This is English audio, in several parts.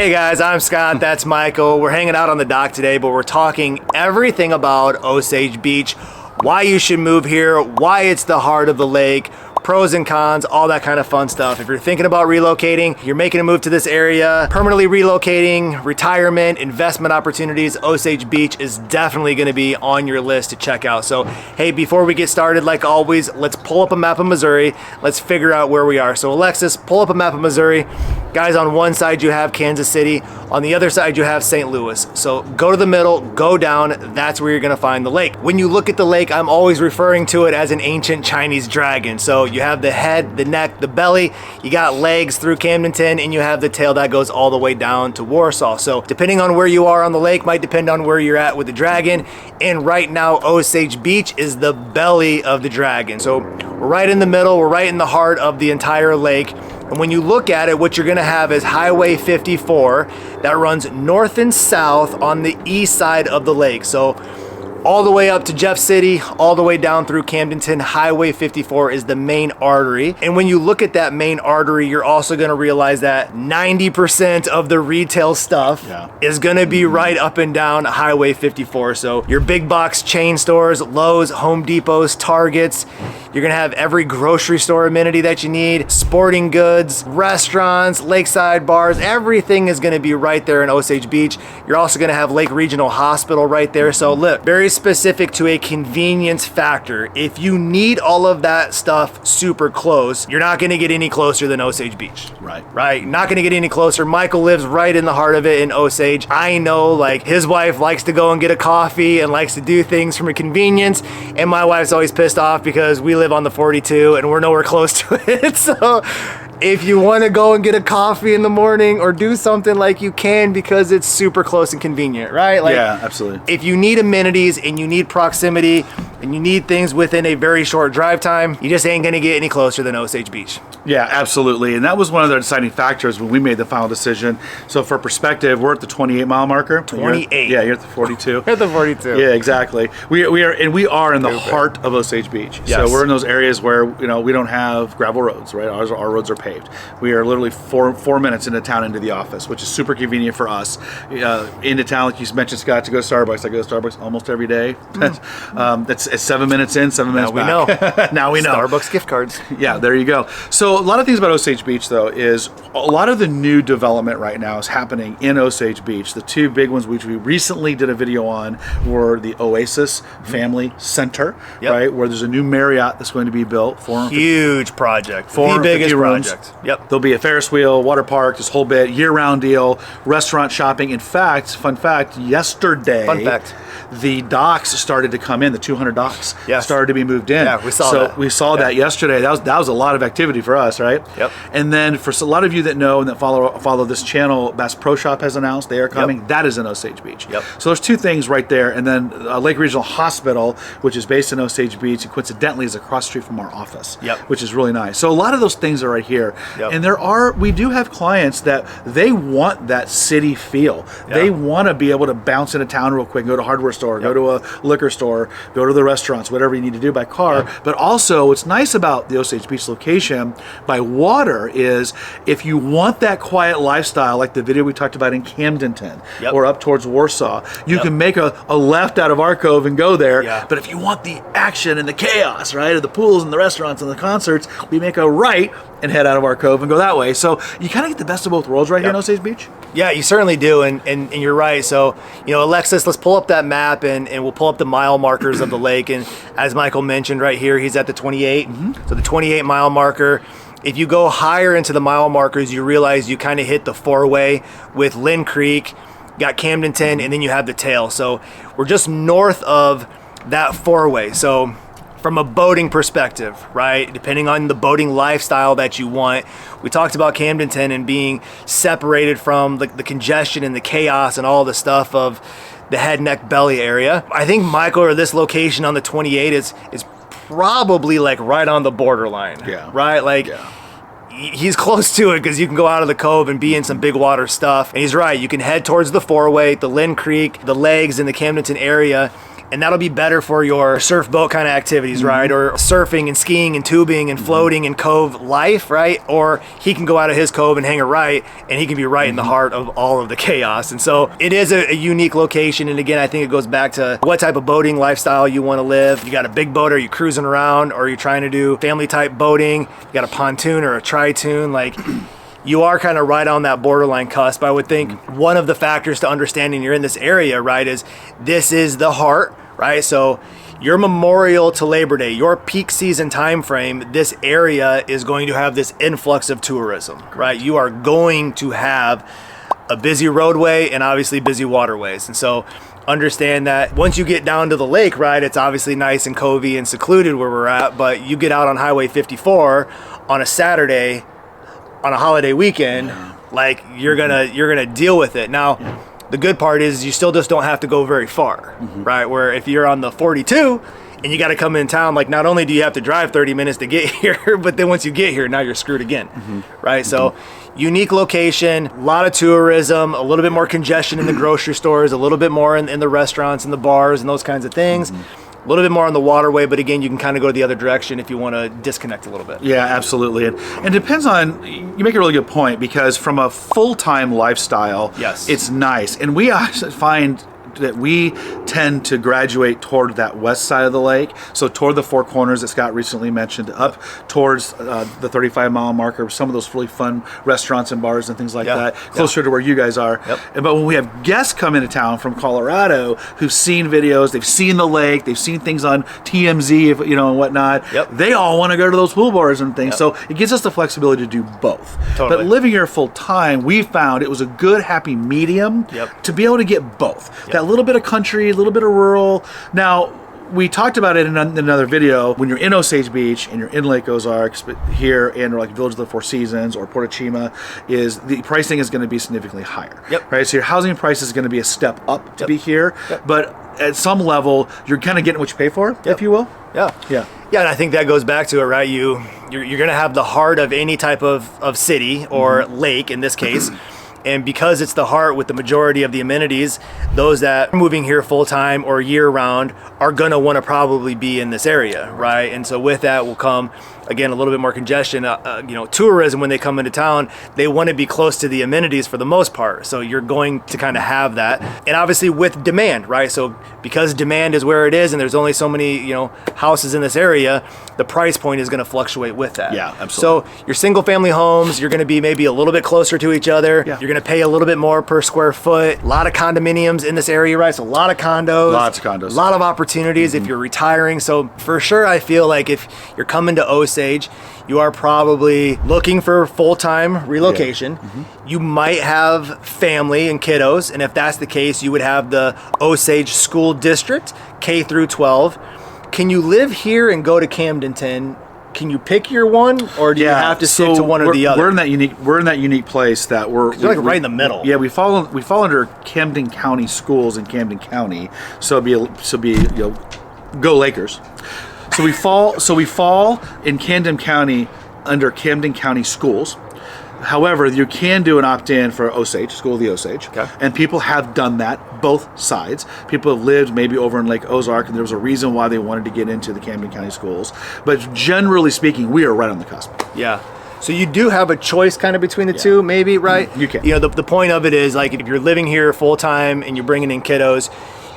Hey guys, I'm Scott, that's Michael. We're hanging out on the dock today, but we're talking everything about Osage Beach, why you should move here, why it's the heart of the lake, pros and cons, all that kind of fun stuff. If you're thinking about relocating, you're making a move to this area, permanently relocating, retirement, investment opportunities, Osage Beach is definitely gonna be on your list to check out. So, hey, before we get started, like always, let's pull up a map of Missouri. Let's figure out where we are. So Alexis, pull up a map of Missouri. Guys, on one side you have Kansas City, on the other side you have St. Louis. So go to the middle, go down, that's where you're gonna find the lake. When you look at the lake, I'm always referring to it as an ancient Chinese dragon. So you have the head, the neck, the belly, you got legs through Camdenton, and you have the tail that goes all the way down to Warsaw. So depending on where you are on the lake might depend on where you're at with the dragon. And right now, Osage Beach is the belly of the dragon. So we're right in the middle, we're right in the heart of the entire lake. And when you look at it, what you're gonna have is Highway 54 that runs north and south on the east side of the lake. So all the way up to Jeff City, all the way down through Camdenton, Highway 54 is the main artery. And when you look at that main artery, you're also gonna realize that 90% of the retail stuff is gonna be right up and down Highway 54. So your big box chain stores, Lowe's, Home Depots, Targets, you're gonna have every grocery store amenity that you need, sporting goods, restaurants, lakeside bars, everything is gonna be right there in Osage Beach. You're also gonna have Lake Regional Hospital right there. So look, very specific to a convenience factor. If you need all of that stuff super close, you're not gonna get any closer than Osage Beach. Right? Not gonna get any closer. Michael lives right in the heart of it in Osage. I know, like, his wife likes to go and get a coffee and likes to do things from a convenience, and my wife's always pissed off because we live on the 42 and we're nowhere close to it. So if you want to go and get a coffee in the morning or do something, like, you can, because it's super close and convenient, right? Like, yeah, absolutely. If you need amenities and you need proximity and you need things within a very short drive time, you just ain't gonna get any closer than Osage Beach. Yeah, absolutely. And that was one of the deciding factors when we made the final decision. So for perspective, we're at the 28 mile marker. 28. Yeah, you're at the 42. At the 42. Yeah, exactly. We are in the heart of Osage Beach. Yes. So we're in those areas where, you know, we don't have gravel roads, right? Our roads are paved. We are literally four minutes into town into the office, which is super convenient for us. Into town, like you mentioned, Scott, to go to Starbucks. I go to Starbucks almost every day. It's 7 minutes in, 7 minutes back. Now we know. Now we know. Starbucks gift cards. Yeah, there you go. So a lot of things about Osage Beach, though, is a lot of the new development right now is happening in Osage Beach. The two big ones, which we recently did a video on, were the Oasis Family Center, right, where there's a new Marriott that's going to be built. Huge project. The biggest rooms. project. Yep. There'll be a Ferris wheel, water park, this whole bit, year-round deal, restaurant, shopping. In fact, fun fact, yesterday, the docks started to come in. The 200 docks started to be moved in. Yeah, we saw that. We saw that yesterday. That was a lot of activity for us, right? Yep. And then for a lot of you that know and that follow this channel, Bass Pro Shop has announced they are coming. Yep. That is in Osage Beach. Yep. So there's two things right there. And then Lake Regional Hospital, which is based in Osage Beach, and coincidentally is across the street from our office, which is really nice. So a lot of those things are right here. Yep. And we do have clients that they want that city feel. Yep. They want to be able to bounce into town real quick, go to a hardware store, go to a liquor store, go to the restaurants, whatever you need to do by car. But also what's nice about the Osage Beach location by water is if you want that quiet lifestyle, like the video we talked about in Camdenton or up towards Warsaw, you can make a left out of our cove and go there. But if you want the action and the chaos, right, of the pools and the restaurants and the concerts, we make a right and head out of our cove and go that way. So you kind of get the best of both worlds right here in Osage Beach. Yeah, you certainly do, and you're right. So, you know, Alexis, let's pull up that map and we'll pull up the mile markers of the lake. And as Michael mentioned right here, he's at the 28. So the 28 mile marker. If you go higher into the mile markers, you realize you kind of hit the four-way with Lynn Creek, got Camdenton, and then you have the tail. So we're just north of that four-way. So from a boating perspective, right, depending on the boating lifestyle that you want, we talked about Camdenton and being separated from the congestion and the chaos and all the stuff of the head, neck, belly area. I think Michael, or this location on the 28 is probably like right on the borderline, right? Like he's close to it because you can go out of the cove and be in some big water stuff. And he's right, you can head towards the four-way, the Lynn Creek, the Legs in the Camdenton area, and that'll be better for your surf boat kind of activities, right? Or surfing and skiing and tubing and floating and cove life, right? Or he can go out of his cove and hang a right, and he can be right in the heart of all of the chaos. And so it is a unique location. And again, I think it goes back to what type of boating lifestyle you want to live. You got a big boat, are you cruising around, or are you trying to do family type boating? You got a pontoon or a tri-toon, like you are kind of right on that borderline cusp. I would think one of the factors to understanding you're in this area, right, is this is the heart, right? So your Memorial to Labor Day, your peak season time frame, this area is going to have this influx of tourism, right? You are going to have a busy roadway and obviously busy waterways. And so understand that once you get down to the lake, right, it's obviously nice and covey and secluded where we're at, but you get out on Highway 54 on a Saturday, on a holiday weekend, like you're gonna deal with it. Now, the good part is you still just don't have to go very far, right? Where if you're on the 42 and you got to come in town, like not only do you have to drive 30 minutes to get here, but then once you get here, now you're screwed again, right? So unique location, a lot of tourism, a little bit more congestion in the grocery stores, a little bit more in the restaurants and the bars and those kinds of things. A little bit more on the waterway, but again, you can kind of go the other direction if you want to disconnect a little bit. Yeah, absolutely. And it depends on, you make a really good point, because from a full-time lifestyle, yes, it's nice. And we actually find that we tend to graduate toward that west side of the lake, so toward the Four Corners that Scott recently mentioned, up towards the 35-mile marker, some of those really fun restaurants and bars and things like that, closer to where you guys are. But when we have guests come into town from Colorado who've seen videos, they've seen the lake, they've seen things on TMZ, and whatnot, they all want to go to those pool bars and things. So it gives us the flexibility to do both. Totally. But living here full time, we found it was a good, happy medium to be able to get both. That little bit of country, a little bit of rural. Now, we talked about it in another video. When you're in Osage Beach and you're in Lake Ozarks, but here and like Village of the Four Seasons or Portochima, is the pricing is going to be significantly higher. Right. So your housing price is going to be a step up to be here, but at some level, you're kind of getting what you pay for, if you will. Yeah, and I think that goes back to it, right? You're going to have the heart of any type of city or lake in this case. And because it's the heart with the majority of the amenities, those that are moving here full-time or year-round are going to want to probably be in this area, right? And so with that will come, again, a little bit more congestion. Tourism, when they come into town, they want to be close to the amenities for the most part. So you're going to kind of have that. And obviously with demand, right? So because demand is where it is and there's only so many, houses in this area, the price point is going to fluctuate with that. Yeah, absolutely. So your single-family homes, you're going to be maybe a little bit closer to each other. You're going to pay a little bit more per square foot. A lot of condominiums in this area, right? So a lot of condos. Lots of condos. A lot of opportunities if you're retiring. So for sure, I feel like if you're coming to Osage, you are probably looking for full-time relocation. You might have family and kiddos, and if that's the case, you would have the Osage School District, K through 12. Can you live here and go to Camdenton? Can you pick your one, or do you have to stick to one or the other? We're in that unique place that we're like right in the middle. Yeah, we fall under Camden County Schools in Camden County, so be go Lakers. So we fall in Camden County under Camden County Schools. However, you can do an opt-in for Osage, School of the Osage, and people have done that, both sides. People have lived maybe over in Lake Ozark, and there was a reason why they wanted to get into the Camden County schools. But generally speaking, we are right on the cusp. Yeah. So you do have a choice kind of between the two, maybe, right? You can. The point of it is, like, if you're living here full-time and you're bringing in kiddos,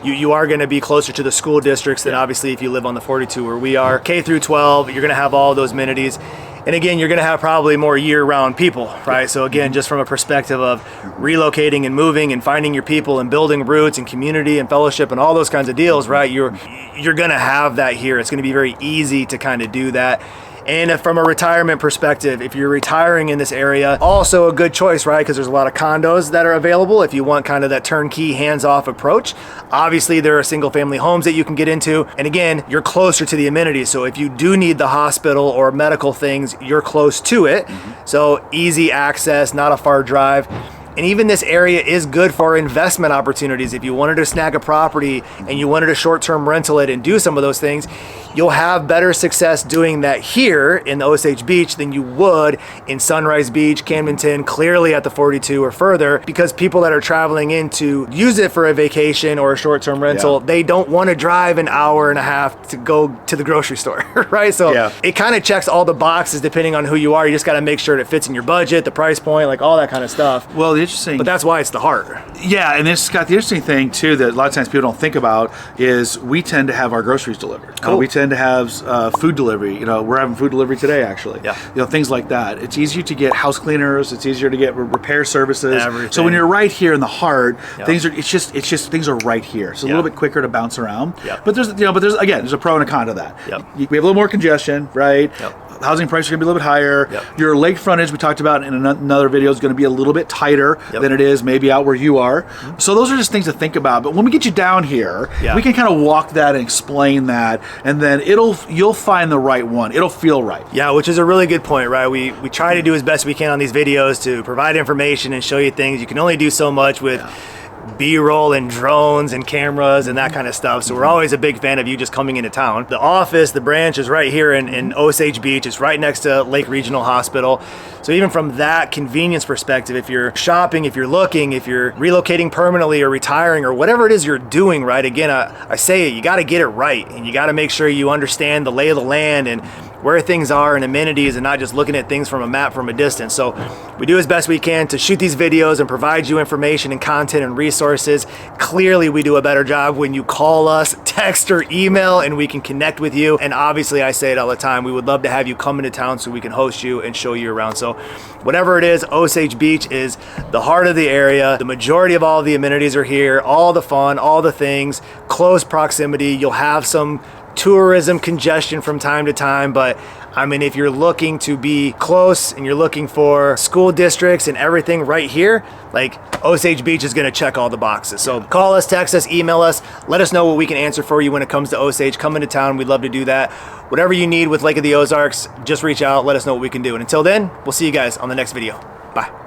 you are going to be closer to the school districts than obviously if you live on the 42 where we are. K through 12, you're going to have all those amenities. And again, you're going to have probably more year-round people, right? So again, just from a perspective of relocating and moving and finding your people and building roots and community and fellowship and all those kinds of deals, right? You're going to have that here. It's going to be very easy to kind of do that. And if from a retirement perspective, if you're retiring in this area, also a good choice, right? Because there's a lot of condos that are available if you want kind of that turnkey, hands-off approach. Obviously, there are single-family homes that you can get into. And again, you're closer to the amenities. So if you do need the hospital or medical things, you're close to it. So easy access, not a far drive. And even this area is good for investment opportunities. If you wanted to snag a property and you wanted to short-term rental it and do some of those things, you'll have better success doing that here in the Osage Beach than you would in Sunrise Beach, Camdenton, clearly at the 42 or further, because people that are traveling in to use it for a vacation or a short-term rental, they don't want to drive an hour and a half to go to the grocery store, right? So it kind of checks all the boxes depending on who you are. You just got to make sure it fits in your budget, the price point, like all that kind of stuff. Well, the interesting, but that's why it's the heart. Yeah, and it's got the interesting thing too that a lot of times people don't think about is we tend to have our groceries delivered. Cool. We tend to have food delivery. You know, we're having food delivery today actually. Yeah. You know, things like that. It's easier to get house cleaners. It's easier to get repair services. Everything. So when you're right here in the heart, things are. It's just things are right here. It's a little bit quicker to bounce around. But there's there's a pro and a con to that. We have a little more congestion, right? Housing prices are going to be a little bit higher. Your lake frontage, we talked about in another video, is going to be a little bit tighter than it is maybe out where you are. So those are just things to think about. But when we get you down here, we can kind of walk that and explain that, and then you'll find the right one. It'll feel right. Yeah, which is a really good point, right? We try to do as best we can on these videos to provide information and show you things. You can only do so much with B-roll and drones and cameras and that kind of stuff. So we're always a big fan of you just coming into town. The office, the branch is right here in Osage Beach. It's right next to Lake Regional Hospital. So even from that convenience perspective, if you're shopping, if you're looking, if you're relocating permanently or retiring or whatever it is you're doing, right? Again, I say it, you got to get it right, and you got to make sure you understand the lay of the land and where things are and amenities, and not just looking at things from a map from a distance. So we do as best we can to shoot these videos and provide you information and content and resources. Clearly we do a better job when you call us, text or email, and we can connect with you. And obviously, I say it all the time, we would love to have you come into town so we can host you and show you around. So whatever it is, Osage Beach is the heart of the area. The majority of all the amenities are here, all the fun, all the things, close proximity. You'll have some tourism congestion from time to time, but I mean, if you're looking to be close and you're looking for school districts and everything right here, like Osage Beach is going to check all the boxes. So call us, text us, email us, let us know what we can answer for you when it comes to Osage. Come into town, we'd love to do that. Whatever you need with Lake of the Ozarks, just reach out, let us know what we can do. And until then, we'll see you guys on the next video. Bye.